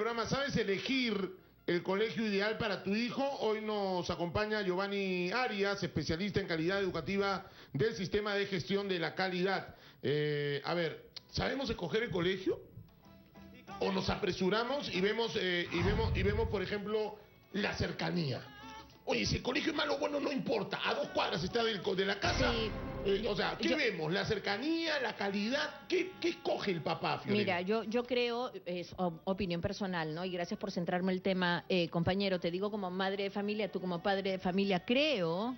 programa ¿Sabes elegir el colegio ideal para tu hijo? Hoy nos acompaña Giovanni Arias, especialista en calidad educativa del sistema de gestión de la calidad. A ver, ¿sabemos escoger el colegio? ¿O nos apresuramos y vemos, por ejemplo, la cercanía? Oye, si el colegio es malo o bueno, no importa. A 2 cuadras está de la casa. Sí. O sea, ¿qué vemos? ¿La cercanía, la calidad? ¿Qué escoge el papá, Fiorella? Mira, yo creo, es opinión personal, ¿no? Y gracias por centrarme el tema, compañero. Te digo como madre de familia, tú como padre de familia, creo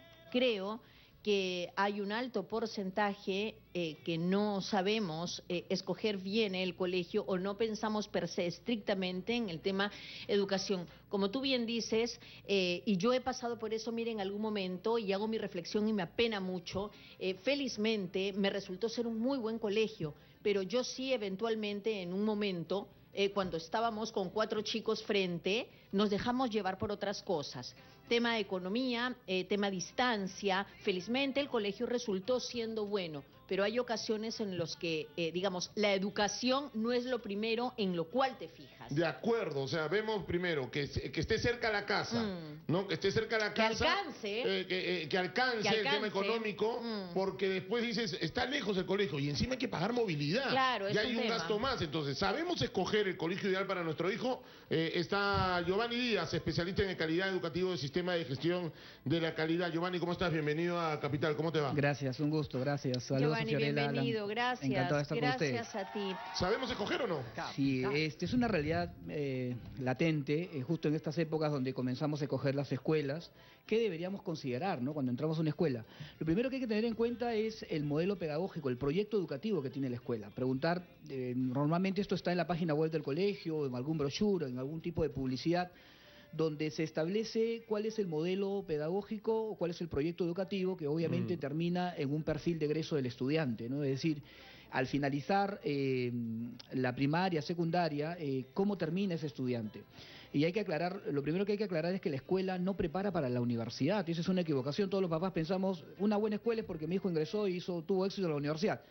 que hay un alto porcentaje que no sabemos escoger bien el colegio o no pensamos per se estrictamente en el tema educación. Como tú bien dices, y yo he pasado por eso, mire, en algún momento, y hago mi reflexión y me apena mucho, felizmente me resultó ser un muy buen colegio, pero yo sí eventualmente en un momento, cuando estábamos con 4 chicos frente, nos dejamos llevar por otras cosas. Tema economía, tema distancia. Felizmente el colegio resultó siendo bueno, pero hay ocasiones en los que, digamos, la educación no es lo primero en lo cual te fijas. De acuerdo, o sea, vemos primero que esté cerca la casa, ¿no? Que esté cerca la casa. Que alcance el tema económico, porque después dices, está lejos el colegio y encima hay que pagar movilidad. Claro, y hay un gasto más. Entonces, ¿sabemos escoger el colegio ideal para nuestro hijo? Está Giovanni Díaz, especialista en calidad educativa del sistema de gestión de la calidad. Giovanni, ¿cómo estás? Bienvenido a Capital, ¿cómo te va? Gracias, un gusto, gracias. Saludos, Giovanni, Fiorella, bienvenido, gracias. Encantado de estar con ustedes. Gracias a ti. ¿Sabemos escoger o no? Sí, es una realidad latente, justo en estas épocas donde comenzamos a escoger las escuelas. ¿Qué deberíamos considerar, ¿no?, cuando entramos a una escuela? Lo primero que hay que tener en cuenta es el modelo pedagógico, el proyecto educativo que tiene la escuela. Preguntar, normalmente esto está en la página web del colegio, en algún brochure, en algún tipo de publicidad, donde se establece cuál es el modelo pedagógico o cuál es el proyecto educativo que obviamente termina en un perfil de egreso del estudiante, ¿no? Es decir, al finalizar la primaria, secundaria, cómo termina ese estudiante. Y hay que aclarar, lo primero que hay que aclarar es que la escuela no prepara para la universidad. Esa es una equivocación. Todos los papás pensamos, una buena escuela es porque mi hijo ingresó y tuvo éxito en la universidad.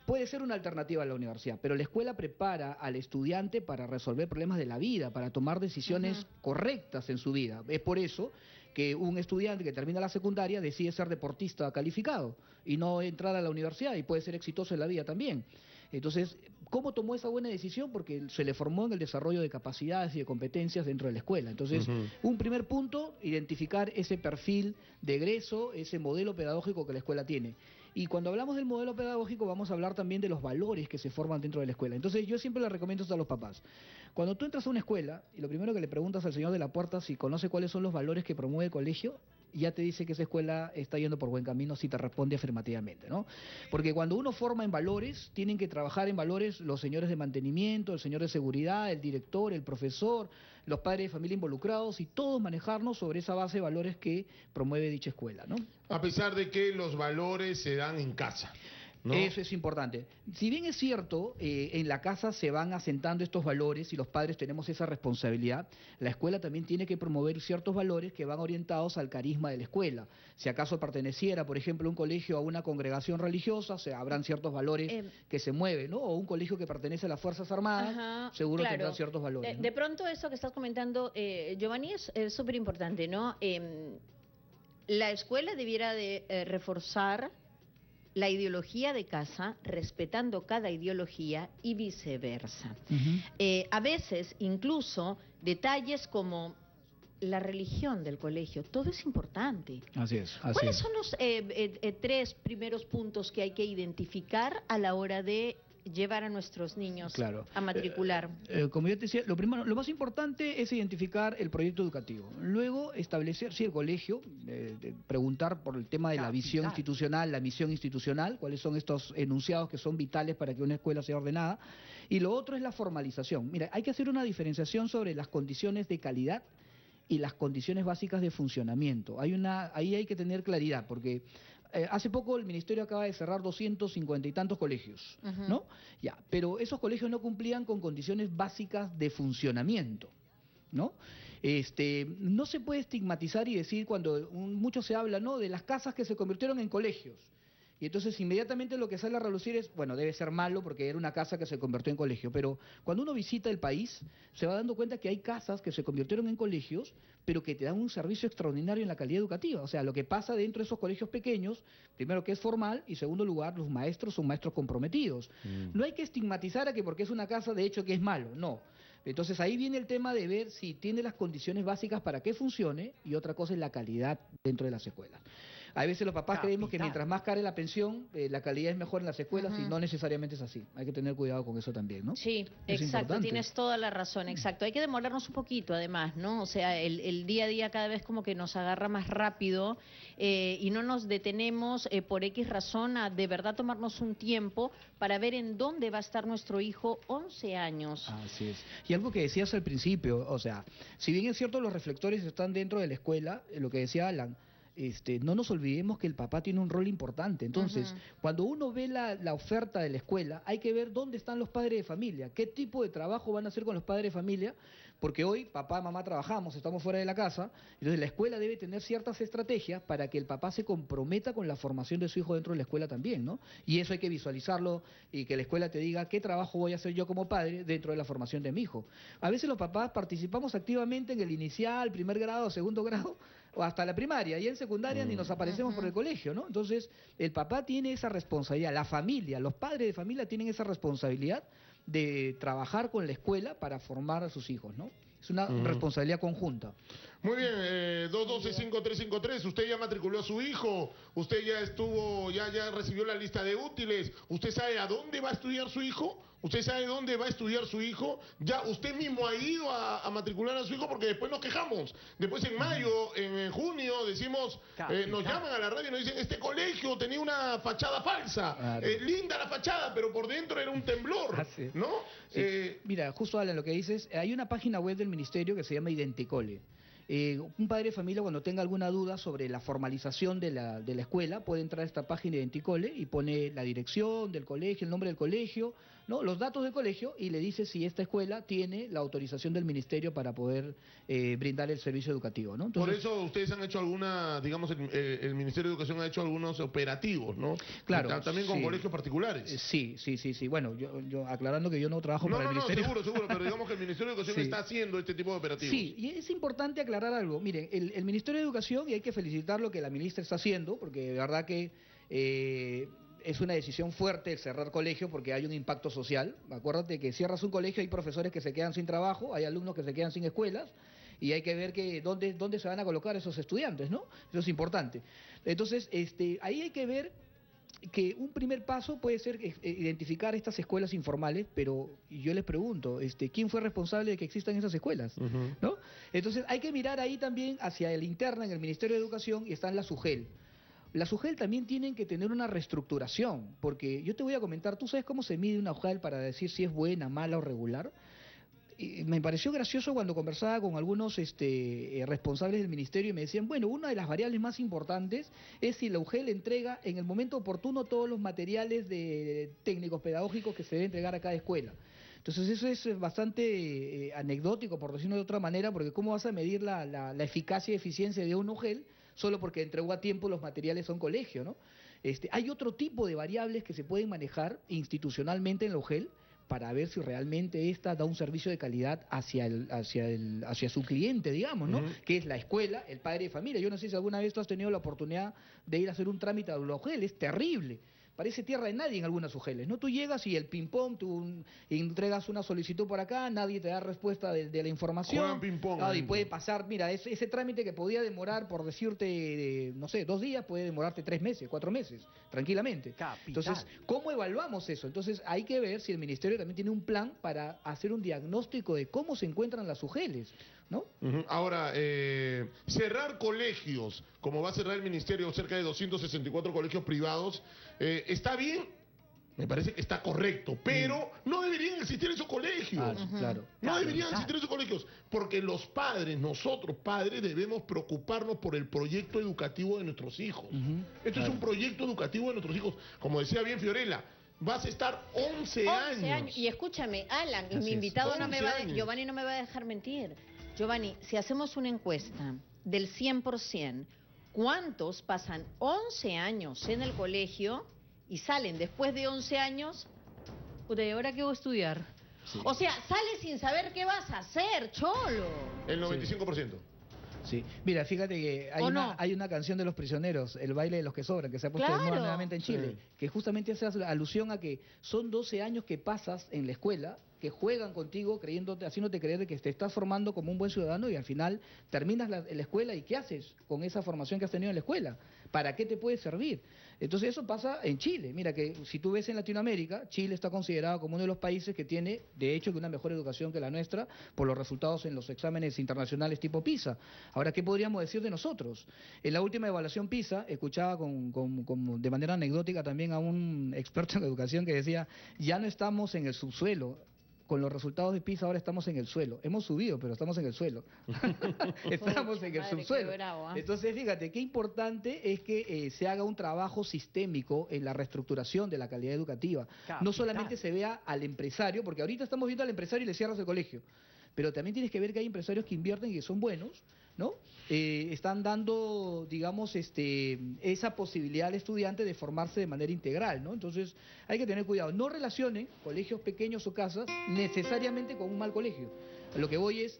Puede ser una alternativa a la universidad, pero la escuela prepara al estudiante para resolver problemas de la vida, para tomar decisiones correctas en su vida. Es por eso que un estudiante que termina la secundaria decide ser deportista calificado y no entrar a la universidad y puede ser exitoso en la vida también. Entonces, ¿cómo tomó esa buena decisión? Porque se le formó en el desarrollo de capacidades y de competencias dentro de la escuela. Entonces, un primer punto, identificar ese perfil de egreso, ese modelo pedagógico que la escuela tiene. Y cuando hablamos del modelo pedagógico vamos a hablar también de los valores que se forman dentro de la escuela. Entonces yo siempre le recomiendo esto a los papás. Cuando tú entras a una escuela y lo primero que le preguntas al señor de la puerta si conoce cuáles son los valores que promueve el colegio, ya te dice que esa escuela está yendo por buen camino si te responde afirmativamente, ¿no? Porque cuando uno forma en valores, tienen que trabajar en valores los señores de mantenimiento, el señor de seguridad, el director, el profesor, los padres de familia involucrados y todos manejarnos sobre esa base de valores que promueve dicha escuela, ¿no? A pesar de que los valores se dan en casa, ¿no? Eso es importante. Si bien es cierto, en la casa se van asentando estos valores y los padres tenemos esa responsabilidad, la escuela también tiene que promover ciertos valores que van orientados al carisma de la escuela. Si acaso perteneciera, por ejemplo, un colegio a una congregación religiosa, habrán ciertos valores que se mueven, ¿no? O un colegio que pertenece a las Fuerzas Armadas, seguro tendrán ciertos valores. De pronto eso que estás comentando, Giovanni, es súper importante, ¿no? La escuela debiera de reforzar la ideología de casa, respetando cada ideología y viceversa. A veces, incluso, detalles como la religión del colegio, todo es importante. Así es. ¿Cuáles son los 3 primeros puntos que hay que identificar a la hora de llevar a nuestros niños a matricular? Como yo te decía, lo más importante es identificar el proyecto educativo. Luego establecer, el colegio, preguntar por el tema de la visión institucional, la misión institucional, cuáles son estos enunciados que son vitales para que una escuela sea ordenada. Y lo otro es la formalización. Mira, hay que hacer una diferenciación sobre las condiciones de calidad y las condiciones básicas de funcionamiento. Ahí hay que tener claridad, porque hace poco el Ministerio acaba de cerrar 250 y tantos colegios, ¿no? Ya, pero esos colegios no cumplían con condiciones básicas de funcionamiento, ¿no? No se puede estigmatizar y decir cuando mucho se habla, ¿no?, de las casas que se convirtieron en colegios. Y entonces inmediatamente lo que sale a relucir es, bueno, debe ser malo porque era una casa que se convirtió en colegio, pero cuando uno visita el país se va dando cuenta que hay casas que se convirtieron en colegios, pero que te dan un servicio extraordinario en la calidad educativa. O sea, lo que pasa dentro de esos colegios pequeños, primero que es formal y segundo lugar, los maestros son maestros comprometidos. No hay que estigmatizar a que porque es una casa de hecho que es malo, no. Entonces ahí viene el tema de ver si tiene las condiciones básicas para que funcione y otra cosa es la calidad dentro de las escuelas. A veces los papás creemos que mientras más cara la pensión, la calidad es mejor en las escuelas y no necesariamente es así. Hay que tener cuidado con eso también, ¿no? Sí, Es exacto, importante. tienes toda la razón, exacto. Hay que demorarnos un poquito además, ¿no? O sea, el día a día cada vez como que nos agarra más rápido y no nos detenemos por X razón a de verdad tomarnos un tiempo para ver en dónde va a estar nuestro hijo 11 años. Así es. Y algo que decías al principio, o sea, si bien es cierto los reflectores están dentro de la escuela, lo que decía Alan, no nos olvidemos que el papá tiene un rol importante. Entonces, cuando uno ve la oferta de la escuela, hay que ver dónde están los padres de familia, qué tipo de trabajo van a hacer con los padres de familia, porque hoy papá, mamá trabajamos, estamos fuera de la casa, entonces la escuela debe tener ciertas estrategias para que el papá se comprometa con la formación de su hijo dentro de la escuela también, ¿no? Y eso hay que visualizarlo y que la escuela te diga qué trabajo voy a hacer yo como padre dentro de la formación de mi hijo. A veces los papás participamos activamente en el inicial, primer grado, segundo grado, o hasta la primaria, y en secundaria ni nos aparecemos por el colegio, ¿no? Entonces, el papá tiene esa responsabilidad, la familia, los padres de familia tienen esa responsabilidad de trabajar con la escuela para formar a sus hijos, ¿no? Es una responsabilidad conjunta. Muy bien, 212-5353, usted ya matriculó a su hijo, usted ya estuvo, ya recibió la lista de útiles, usted sabe a dónde va a estudiar su hijo, usted sabe dónde va a estudiar su hijo, ya usted mismo ha ido a matricular a su hijo porque después nos quejamos, después en mayo, en junio decimos, nos llaman a la radio y nos dicen, este colegio tenía una fachada falsa, Claro. linda la fachada, pero por dentro era un temblor, Sí. ¿no? Sí. Mira, justo Alan, lo que dices, hay una página web del ministerio que se llama Identicole. Un padre de familia cuando tenga alguna duda sobre la formalización de la escuela puede entrar a esta página Identicole y pone la dirección del colegio, el nombre del colegio, ¿no? Los datos del colegio y le dice si esta escuela tiene la autorización del ministerio para poder brindar el servicio educativo, ¿no? Entonces, Por eso ustedes han hecho alguna, digamos, el Ministerio de Educación ha hecho algunos operativos, ¿no? Claro, También con sí. colegios particulares. Sí. Bueno, yo aclarando que yo no trabajo para el ministerio. Seguro, pero digamos que el Ministerio de Educación Sí. está haciendo este tipo de operativos. Sí, y es importante aclarar algo. Miren, el Ministerio de Educación, y hay que felicitar lo que la ministra está haciendo, porque de verdad que es una decisión fuerte el cerrar colegio porque hay un impacto social. Acuérdate que cierras un colegio, hay profesores que se quedan sin trabajo, hay alumnos que se quedan sin escuelas, y hay que ver que dónde se van a colocar esos estudiantes, ¿no? Eso es importante. Entonces, ahí hay que ver que un primer paso puede ser identificar estas escuelas informales, pero yo les pregunto, ¿quién fue responsable de que existan esas escuelas? ¿No? Entonces hay que mirar ahí también hacia el interna en el Ministerio de Educación y está en la SUGEL. La SUGEL también tienen que tener una reestructuración, porque yo te voy a comentar, ¿tú sabes cómo se mide una SUGEL para decir si es buena, mala o regular? Y me pareció gracioso cuando conversaba con algunos responsables del ministerio y me decían, bueno, una de las variables más importantes es si la UGEL entrega en el momento oportuno todos los materiales de técnicos pedagógicos que se debe entregar a cada escuela. Entonces eso es bastante anecdótico, por decirlo de otra manera, porque ¿cómo vas a medir la eficacia y eficiencia de un UGEL solo porque entregó a tiempo los materiales a un colegio, ¿no? Hay otro tipo de variables que se pueden manejar institucionalmente en la UGEL para ver si realmente esta da un servicio de calidad hacia su cliente, digamos, ¿no? Que es la escuela, el padre de familia. Yo no sé si alguna vez tú has tenido la oportunidad de ir a hacer un trámite a la UGEL, es terrible. Parece tierra de nadie en algunas UGELes, ¿no? Tú llegas y el ping-pong, tú entregas una solicitud por acá, nadie te da respuesta de la información. Juegan ping-pong. Y puede pasar, mira, ese trámite que podía demorar, por decirte, no sé, 2 días, puede demorarte 3 meses, 4 meses, tranquilamente. Capital. Entonces, ¿cómo evaluamos eso? Entonces, hay que ver si el ministerio también tiene un plan para hacer un diagnóstico de cómo se encuentran las UGELes, ¿no? Ahora, cerrar colegios, como va a cerrar el ministerio, cerca de 264 colegios privados, ¿está bien? Me parece que está correcto, pero no deberían existir esos colegios. Claro. No deberían existir esos colegios, porque los padres, nosotros padres, debemos preocuparnos por el proyecto educativo de nuestros hijos. Esto es un proyecto educativo de nuestros hijos. Como decía bien Fiorella, vas a estar 11 años. Y escúchame, Alan, y Así mi es. invitado 11 años. Giovanni no me va a dejar mentir. Giovanni, si hacemos una encuesta del 100%, ¿Cuántos pasan 11 años en el colegio y salen después de 11 años? Puta, ¿y ahora qué voy a estudiar? Sí. O sea, sales sin saber qué vas a hacer, cholo. El 95%. Sí, mira, fíjate que hay, ¿O una, no? hay una canción de Los Prisioneros, El baile de los que sobran, que se ha puesto de moda Claro. nuevamente en Chile, Sí. que justamente hace alusión a que son 12 años que pasas en la escuela, que juegan contigo, haciéndote creer que te estás formando como un buen ciudadano y al final terminas la escuela y ¿qué haces con esa formación que has tenido en la escuela? ¿Para qué te puede servir? Entonces eso pasa en Chile. Mira que si tú ves en Latinoamérica, Chile está considerado como uno de los países que tiene, de hecho, que una mejor educación que la nuestra por los resultados en los exámenes internacionales tipo PISA. Ahora, ¿qué podríamos decir de nosotros? En la última evaluación PISA, escuchaba de manera anecdótica también a un experto en educación que decía, ya no estamos en el subsuelo. Con los resultados de PISA ahora estamos en el suelo. Hemos subido, pero estamos en el suelo. Estamos en el Madre, qué subsuelo. bravo, ¿ah? Entonces, fíjate, qué importante es que se haga un trabajo sistémico en la reestructuración de la calidad educativa. No solamente se vea al empresario, porque ahorita estamos viendo al empresario y le cierras el colegio. Pero también tienes que ver que hay empresarios que invierten y que son buenos, ¿no? Están dando, digamos, esa posibilidad al estudiante de formarse de manera integral, ¿no? Entonces, hay que tener cuidado. No relacionen colegios pequeños o casas necesariamente con un mal colegio. A lo que voy es,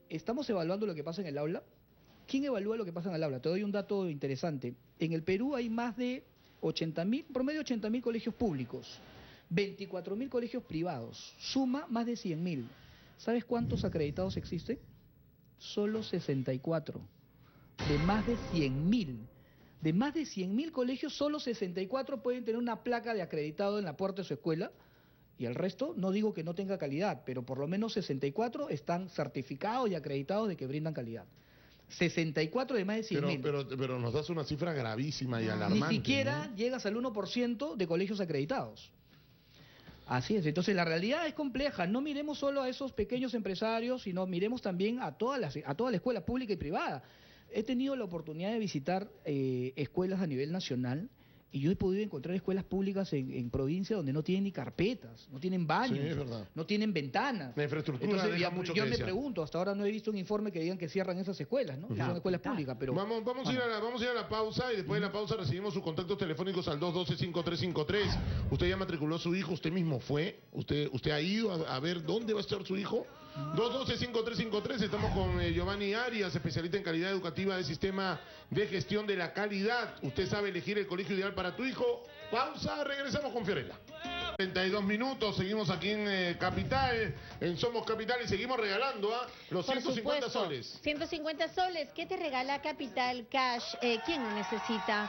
¿estamos evaluando lo que pasa en el aula? ¿Quién evalúa lo que pasa en el aula? Te doy un dato interesante. En el Perú hay más de 80.000, promedio 80.000 colegios públicos, 24.000 colegios privados, suma más de 100.000. ¿Sabes cuántos acreditados existen? Solo 64. De más de 100.000. De más de 100.000 colegios, solo 64 pueden tener una placa de acreditado en la puerta de su escuela. Y el resto, no digo que no tenga calidad, pero por lo menos 64 están certificados y acreditados de que brindan calidad. 64 de más de 100.000. Pero nos das una cifra gravísima y Ni alarmante. siquiera ¿no? llegas al 1% de colegios acreditados. Así es, entonces la realidad es compleja, no miremos solo a esos pequeños empresarios, sino miremos también a toda la escuela pública y privada. He tenido la oportunidad de visitar escuelas a nivel nacional y yo he podido encontrar escuelas públicas en provincia donde no tienen ni carpetas, no tienen baños, Sí, es verdad. no tienen ventanas. La infraestructura Entonces, deja mucho yo que me desear. pregunto, hasta ahora no he visto un informe que digan que cierran esas escuelas, ¿no? Que son escuelas públicas, pero... Vamos a ir a la pausa y después de la pausa recibimos sus contactos telefónicos al 212-5353. Usted ya matriculó a su hijo, usted mismo fue, usted ha ido a ver dónde va a estar su hijo. 212-5353, estamos con Giovanni Arias, especialista en calidad educativa del sistema de gestión de la calidad. Usted sabe elegir el colegio ideal para tu hijo. Pausa, regresamos con Fiorella. 32 minutos, seguimos aquí en Capital, en Somos Capital y seguimos regalando los Por 150 supuesto. soles. 150 soles. ¿Qué te regala Capital Cash? ¿Quién no necesita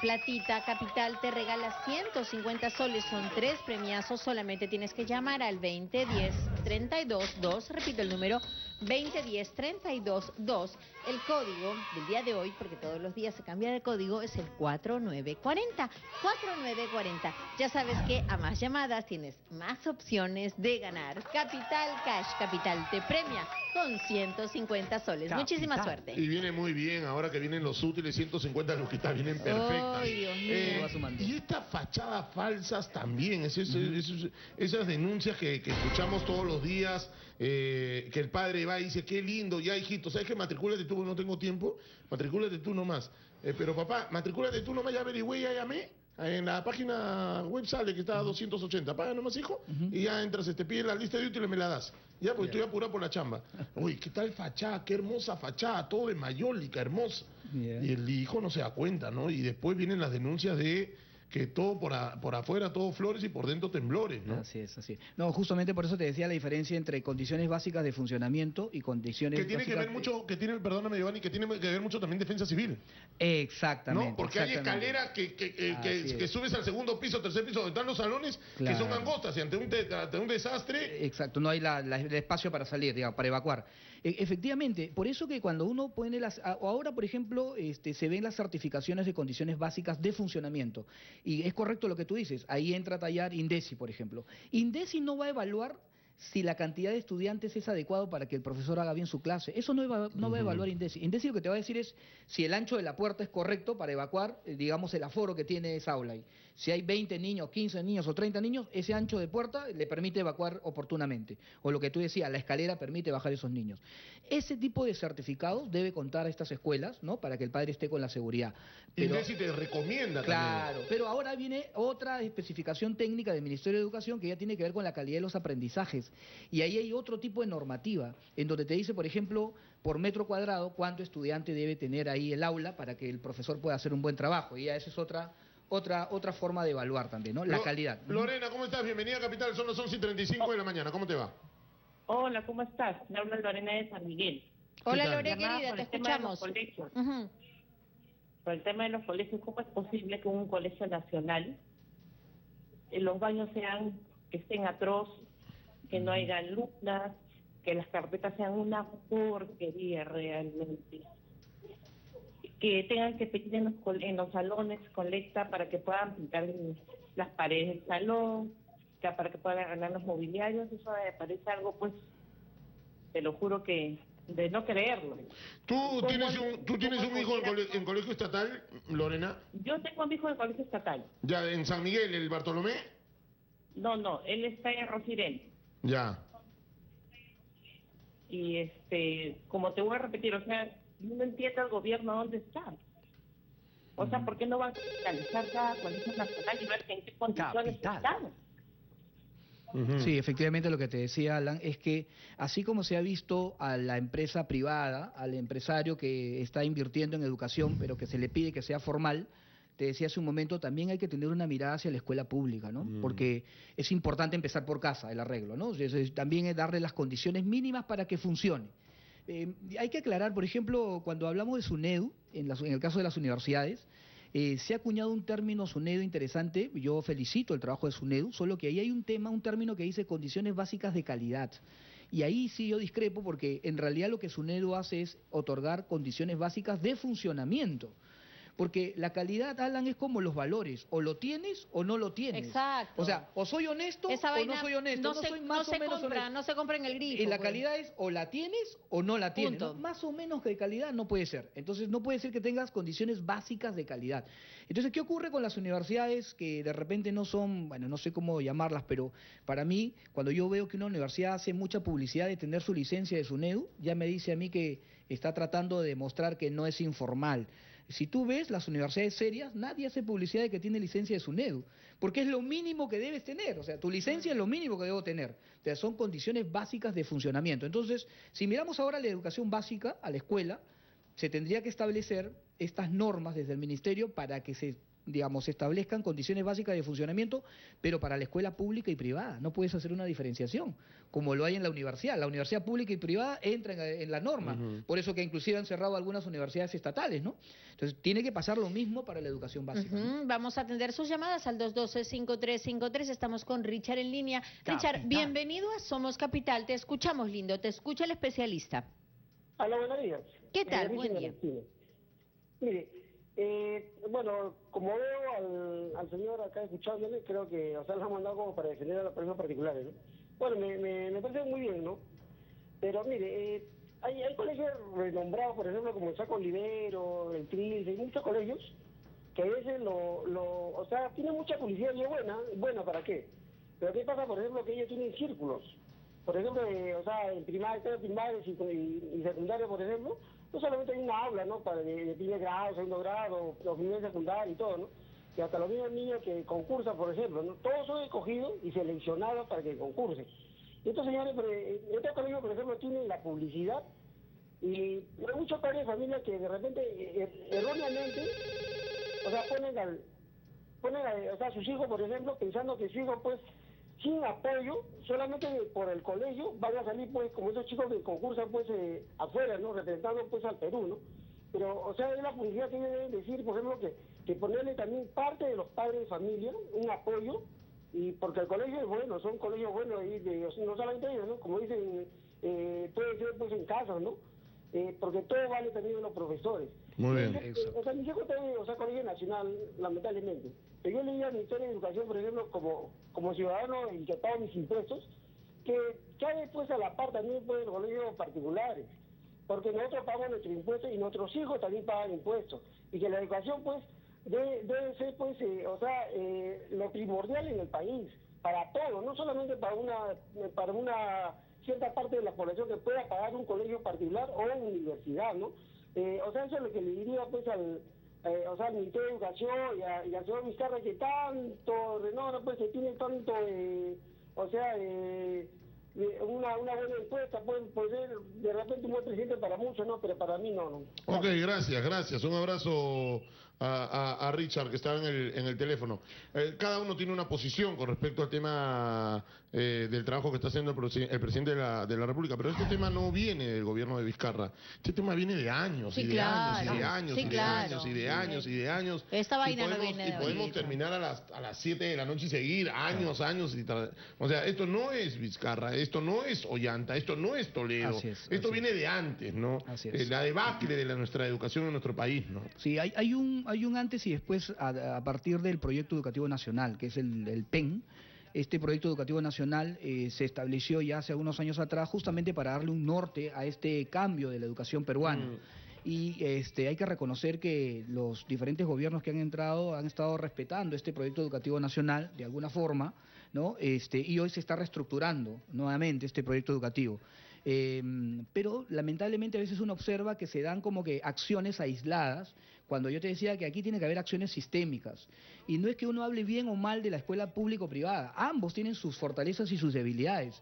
platita? Capital te regala 150 soles. Son 3 premiazos. Solamente tienes que llamar al 2010-32-2. Repito el número, 2010-32-2. El código del día de hoy, porque todos los días se cambia de código, es el 4940. 4940. Ya sabes que a más llamadas tienes más opciones de ganar. Capital Cash. Capital te premia con 150 soles. Muchísima suerte. Y viene muy bien, ahora que vienen los útiles, 150 luquitas vienen perfectas. Ay, Dios mío. Va sumando. Y estas fachadas falsas también, esas denuncias que escuchamos todos los días, que el padre va y dice, qué lindo, ya hijito, ¿sabes qué? Matricúlate tú, no tengo tiempo, matricúlate tú nomás. Pero papá, matricúlate tú nomás, ya averigüé, ya llamé. En la página web sale que está a 280. Paga nomás, hijo, y ya entras, te pide la lista de útiles, me la das. Ya, porque estoy apurado por la chamba. Uy, qué tal fachada, qué hermosa fachada, todo de mayólica, hermosa. Bien. Y el hijo no se da cuenta, ¿no? Y después vienen las denuncias de que todo por afuera, todo flores y por dentro temblores, ¿no? Así es, así es. No, justamente por eso te decía la diferencia entre condiciones básicas de funcionamiento y condiciones Que tiene que ver básicas mucho, perdóname Giovanni, que tiene que ver mucho también defensa civil, Exactamente. ¿no? Porque hay exactamente. escaleras Así que es. subes al segundo piso, tercer piso, donde están los salones, que son Claro. angostas, y ante un desastre... Exacto, no hay el espacio para salir, digamos, para evacuar. Efectivamente, por eso que cuando uno pone ahora, por ejemplo, se ven las certificaciones de condiciones básicas de funcionamiento. Y es correcto lo que tú dices, ahí entra a tallar INDECI, por ejemplo. INDECI no va a evaluar si la cantidad de estudiantes es adecuado para que el profesor haga bien su clase. Eso no va a evaluar INDECI. INDECI lo que te va a decir es si el ancho de la puerta es correcto para evacuar, digamos, el aforo que tiene esa aula ahí. Si hay 20 niños, 15 niños o 30 niños, ese ancho de puerta le permite evacuar oportunamente. O lo que tú decías, la escalera permite bajar esos niños. Ese tipo de certificados debe contar a estas escuelas, ¿no? Para que el padre esté con la seguridad. Pero, Indesi te recomienda claro, también. pero ahora viene otra especificación técnica del Ministerio de Educación que ya tiene que ver con la calidad de los aprendizajes. Y ahí hay otro tipo de normativa, en donde te dice, por ejemplo, por metro cuadrado, cuánto estudiante debe tener ahí el aula para que el profesor pueda hacer un buen trabajo. Y ya esa es otra forma de evaluar también, ¿no? La calidad. Lorena, ¿cómo estás? Bienvenida a Capital, son las 11:35 de la mañana. ¿Cómo te va? Hola, ¿cómo estás? Me habla Lorena de San Miguel. Hola, tal? Lore, Llamada querida, por te el tema de los escuchamos. colegios. Ujú. Por el tema de los colegios, ¿cómo es posible que un colegio nacional los baños que estén atroz, que no haya lunas, que las carpetas sean una porquería realmente? Que tengan que pedir en los salones colecta para que puedan pintar las paredes del salón, para que puedan arreglar los mobiliarios. Eso me parece algo, pues, te lo juro que de no creerlo. ¿Tú tienes un hijo en colegio estatal, Lorena? Yo tengo a mi hijo en colegio estatal. Ya, en San Miguel, el Bartolomé. No, él está en Rosirén. Ya. Y como te voy a repetir, o sea, no entiendo al gobierno dónde está. O sea, ¿por qué no van a capitalizar cada colegio nacional y ver en qué condiciones están? Sí, efectivamente lo que te decía Alan es que así como se ha visto a la empresa privada, al empresario que está invirtiendo en educación, pero que se le pide que sea formal, te decía hace un momento, también hay que tener una mirada hacia la escuela pública, ¿no? Porque es importante empezar por casa, el arreglo, ¿no? También es darle las condiciones mínimas para que funcione. Hay que aclarar, por ejemplo, cuando hablamos de SUNEDU, en el caso de las universidades, se ha acuñado un término SUNEDU interesante, yo felicito el trabajo de SUNEDU, solo que ahí hay un término que dice condiciones básicas de calidad. Y ahí sí yo discrepo porque en realidad lo que SUNEDU hace es otorgar condiciones básicas de funcionamiento. Porque la calidad, Alan, es como los valores, o lo tienes o no lo tienes. Exacto. O sea, o soy honesto Esa o vaina no soy honesto, no soy más o menos honesto. no se compra en el grifo. Y la pues. calidad es o la tienes o no la tienes. Punto. ¿No? Más o menos que de calidad no puede ser. Entonces no puede ser que tengas condiciones básicas de calidad. Entonces, ¿qué ocurre con las universidades que de repente no son, bueno, no sé cómo llamarlas, pero para mí, cuando yo veo que una universidad hace mucha publicidad de tener su licencia de SUNEDU, ya me dice a mí que está tratando de demostrar que no es informal. Si tú ves las universidades serias, nadie hace publicidad de que tiene licencia de SUNEDU, porque es lo mínimo que debes tener, o sea, tu licencia es lo mínimo que debo tener, o sea, son condiciones básicas de funcionamiento. Entonces, si miramos ahora la educación básica, a la escuela, se tendría que establecer estas normas desde el Ministerio para que se establezcan condiciones básicas de funcionamiento, pero para la escuela pública y privada. No puedes hacer una diferenciación, como lo hay en la universidad. La universidad pública y privada entra en la norma. Por eso que inclusive han cerrado algunas universidades estatales, ¿no? Entonces, tiene que pasar lo mismo para la educación básica. ¿No? Vamos a atender sus llamadas al 212-5353. Estamos con Richard en línea. Richard, bienvenido a Somos Capital. Te escuchamos, lindo. Te escucha el especialista. Hola, buenos días. ¿Qué tal? Buen día. Mire, bueno, como veo al señor acá escuchándole, creo que, o sea, lo han mandado como para defender a las personas particulares, ¿no? Bueno, me parece muy bien, ¿no? Pero mire, hay colegios renombrados, por ejemplo, como el Saco Olivero, el Trilce, hay muchos colegios que a veces o sea, tienen mucha publicidad y es buena, ¿para qué? Pero ¿qué pasa, por ejemplo, que ellos tienen círculos? Por ejemplo, o sea, en primaria y secundaria, por ejemplo, no solamente hay una aula, ¿no? Para de primer grado, segundo grado, los niveles secundarios y todo, ¿no? Y hasta los mismos niños que concursan, por ejemplo, ¿no? Todos son escogidos y seleccionados para que concursen. Y estos señores, este colegio, por ejemplo, tienen la publicidad y hay muchos padres de familia que de repente, erróneamente, o sea, ponen a sus hijos, por ejemplo, pensando que su hijo, pues, sin apoyo, solamente por el colegio, van a salir, pues, como esos chicos que concursan, pues, afuera, ¿no? Representando, pues, al Perú, ¿no? Pero, o sea, es la publicidad que deben decir, por ejemplo, que ponerle también parte de los padres de familia, un apoyo, y porque el colegio es bueno, son colegios buenos, y no solamente ellos, ¿no? Como dicen, puede ser, pues, en casa, ¿no? Porque todo vale también de los profesores. Muy bien. O sea, mi hijo está en colegio nacional, lamentablemente. Pero yo leí al Ministerio de Educación, por ejemplo, como ciudadano y que pago mis impuestos, que hay después a la par también pues, los colegios particulares. Porque nosotros pagamos nuestros impuestos y nuestros hijos también pagan impuestos. Y que la educación, pues, debe ser, pues, lo primordial en el país, para todo, no solamente para una cierta parte de la población que pueda pagar un colegio particular o una universidad, ¿no? Eso es lo que le diría, pues, al Ministerio de Educación y al señor Vizcarra, que tanto renora, pues, que tiene tanto, una buena encuesta, puede ser de repente un buen presidente para muchos, ¿no? Pero para mí no. Ok, gracias. Un abrazo a Richard, que estaba en el teléfono. Cada uno tiene una posición con respecto al tema del trabajo que está haciendo el presidente de la República, pero este tema no viene del gobierno de Vizcarra. Este tema viene de años, Sí, y de claro. años, y de años, Sí, y de claro. años, y de años, y de años. Esta vaina no podemos, viene de y podemos ahorita. terminar a las 7 de la noche y seguir años. O sea, esto no es Vizcarra, esto no es Ollanta, esto no es Toledo. Esto viene de antes, ¿no? Así es. La debacle de nuestra educación en nuestro país, ¿no? Sí, hay un antes y después a partir del Proyecto Educativo Nacional, que es el PEN. Este Proyecto Educativo Nacional se estableció ya hace algunos años atrás justamente para darle un norte a este cambio de la educación peruana. Y hay que reconocer que los diferentes gobiernos que han entrado han estado respetando este Proyecto Educativo Nacional de alguna forma, ¿no? Y hoy se está reestructurando nuevamente este proyecto educativo. Pero lamentablemente a veces uno observa que se dan como que acciones aisladas, cuando yo te decía que aquí tiene que haber acciones sistémicas. Y no es que uno hable bien o mal de la escuela pública o privada, ambos tienen sus fortalezas y sus debilidades.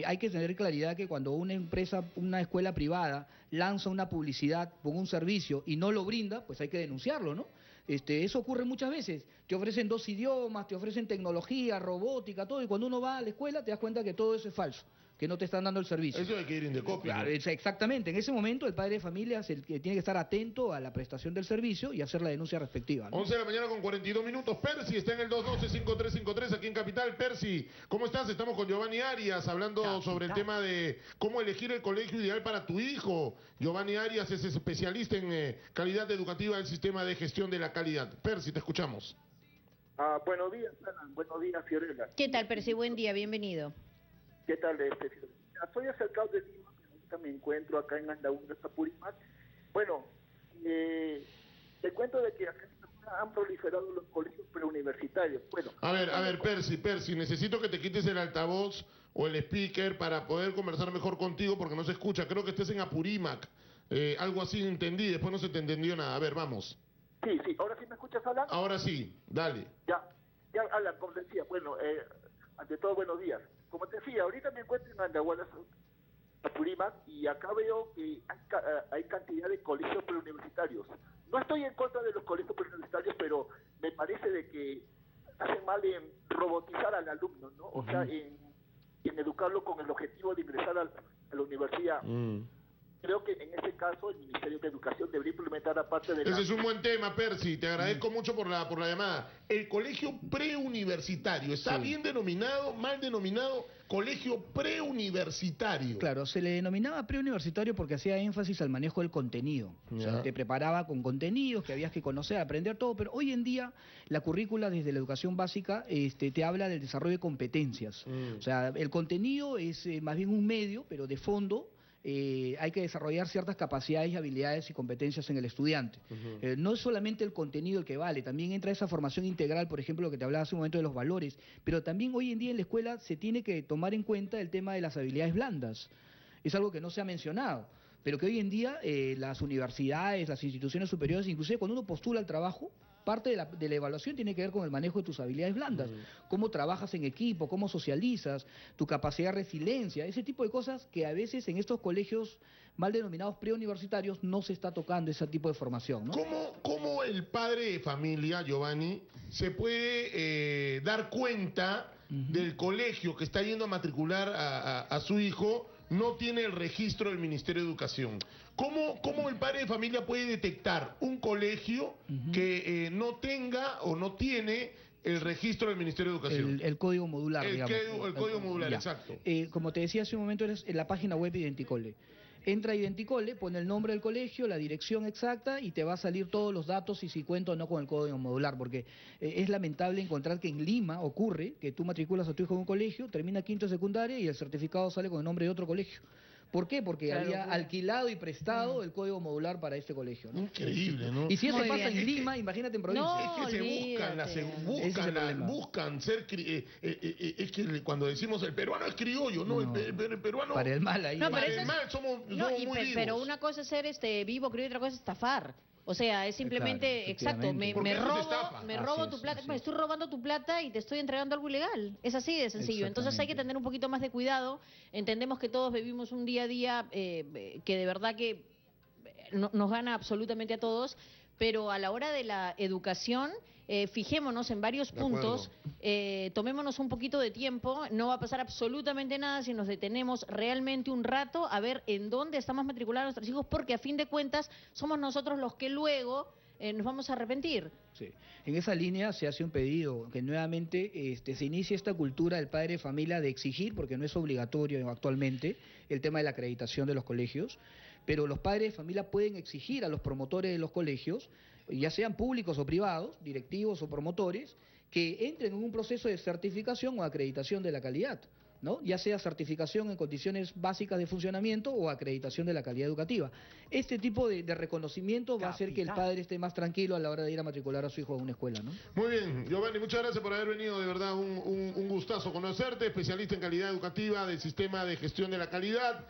Hay que tener claridad que cuando una empresa, una escuela privada, lanza una publicidad con un servicio y no lo brinda, pues hay que denunciarlo, ¿no? Eso ocurre muchas veces. Te ofrecen 2 idiomas, te ofrecen tecnología, robótica, todo, y cuando uno va a la escuela te das cuenta que todo eso es falso, que no te están dando el servicio. Eso hay que ir en decopio. Claro, exactamente. En ese momento el padre de familia es el que tiene que estar atento a la prestación del servicio y hacer la denuncia respectiva, ¿no? 11 de la mañana con 42 minutos. Percy está en el 212-5353 aquí en Capital. Percy, ¿cómo estás? Estamos con Giovanni Arias hablando sobre el tema de cómo elegir el colegio ideal para tu hijo. Giovanni Arias es especialista en calidad educativa del sistema de gestión de la calidad. Percy, te escuchamos. Buenos días, Ana. Buenos días, Fiorella. ¿Qué tal, Percy? Buen día, bienvenido. ¿Qué tal, Fiorella? Soy acercado de Lima, ahorita me encuentro acá en Andahuaylas, Apurímac. Bueno, te cuento de que acá en Andahuaylas han proliferado los colegios preuniversitarios. Bueno, A ver, Percy, necesito que te quites el altavoz o el speaker para poder conversar mejor contigo porque no se escucha. Creo que estés en Apurímac. Algo así entendí, después no se te entendió nada. A ver, vamos. Sí, ¿ahora sí me escuchas, Alan? Ahora sí, dale. Ya, Alan, como decía, bueno, ante todo, buenos días. Como te decía, ahorita me encuentro en Andahuaylas, Apurímac, y acá veo que hay cantidad de colegios preuniversitarios. No estoy en contra de los colegios preuniversitarios, pero me parece de que hacen mal en robotizar al alumno, ¿no? O sea, en educarlo con el objetivo de ingresar a la universidad. Creo que en ese caso el Ministerio de Educación debería implementar aparte de Ese es un buen tema, Percy. Te agradezco mucho por la llamada. El colegio preuniversitario, ¿está bien denominado, mal denominado? Colegio preuniversitario. Claro, se le denominaba preuniversitario porque hacía énfasis al manejo del contenido. O sea, te preparaba con contenidos que habías que conocer, aprender todo, pero hoy en día la currícula desde la educación básica te habla del desarrollo de competencias. O sea, el contenido es más bien un medio, pero de fondo hay que desarrollar ciertas capacidades y habilidades y competencias en el estudiante. No es solamente el contenido el que vale, también entra esa formación integral, por ejemplo, lo que te hablaba hace un momento de los valores, pero también hoy en día en la escuela se tiene que tomar en cuenta el tema de las habilidades blandas. Es algo que no se ha mencionado, pero que hoy en día las universidades, las instituciones superiores, inclusive cuando uno postula al trabajo, parte de la evaluación tiene que ver con el manejo de tus habilidades blandas, cómo trabajas en equipo, cómo socializas, tu capacidad de resiliencia, ese tipo de cosas que a veces en estos colegios mal denominados preuniversitarios no se está tocando ese tipo de formación, ¿no? ¿Cómo el padre de familia, Giovanni, se puede dar cuenta del colegio que está yendo a matricular a su hijo no tiene el registro del Ministerio de Educación? ¿Cómo el padre de familia puede detectar un colegio que no tenga o no tiene el registro del Ministerio de Educación? El código modular, digamos. El código modular, ya. exacto. Como te decía hace un momento, eres en la página web de Identicole. Entra a Identicole, pone el nombre del colegio, la dirección exacta y te va a salir todos los datos y si cuenta o no con el código modular, porque es lamentable encontrar que en Lima ocurre que tú matriculas a tu hijo en un colegio, termina quinto de secundaria y el certificado sale con el nombre de otro colegio. ¿Por qué? Porque Claro, había claro. alquilado y prestado el código modular para este colegio, ¿no? Increíble, ¿no? Y si eso Muy pasa bien. en Lima, imagínate en provincia. No, Es que se buscan, olvídate. Ese es el problema. buscan ser... es que cuando decimos el peruano es criollo, ¿no? No. El peruano... Para el mal ahí. No, pero para eso el es- mal somos No, muy vivos. pero una cosa es ser vivo, creo, y otra cosa es estafar. O sea, es simplemente, Claro, exacto, efectivamente. Porque me eso es robo, estafa. me Así robo es, tu plata, así me es. estoy robando tu plata y te estoy entregando algo ilegal. Es así de sencillo. Entonces hay que Exactamente. tener un poquito más de cuidado. Entendemos que todos vivimos un día a día que de verdad que nos gana absolutamente a todos, pero a la hora de la educación, fijémonos en varios De acuerdo. puntos, tomémonos un poquito de tiempo, no va a pasar absolutamente nada si nos detenemos realmente un rato a ver en dónde estamos matriculados nuestros hijos, porque a fin de cuentas somos nosotros los que luego nos vamos a arrepentir. Sí. En esa línea se hace un pedido que nuevamente se inicie esta cultura del padre de familia de exigir, porque no es obligatorio actualmente, el tema de la acreditación de los colegios, pero los padres de familia pueden exigir a los promotores de los colegios, ya sean públicos o privados, directivos o promotores, que entren en un proceso de certificación o acreditación de la calidad, ¿no? Ya sea certificación en condiciones básicas de funcionamiento o acreditación de la calidad educativa. Este tipo de reconocimiento va a hacer que el padre esté más tranquilo a la hora de ir a matricular a su hijo a una escuela, ¿no? Muy bien, Giovanni, muchas gracias por haber venido, de verdad un gustazo conocerte, especialista en calidad educativa del sistema de gestión de la calidad.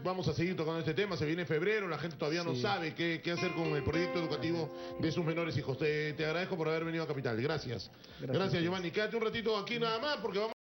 Vamos a seguir tocando este tema, se viene febrero, la gente todavía no Sí. sabe qué hacer con el proyecto educativo de sus menores hijos. Te agradezco por haber venido a Capital, gracias. Gracias. Gracias, Giovanni. Quédate un ratito aquí nada más porque vamos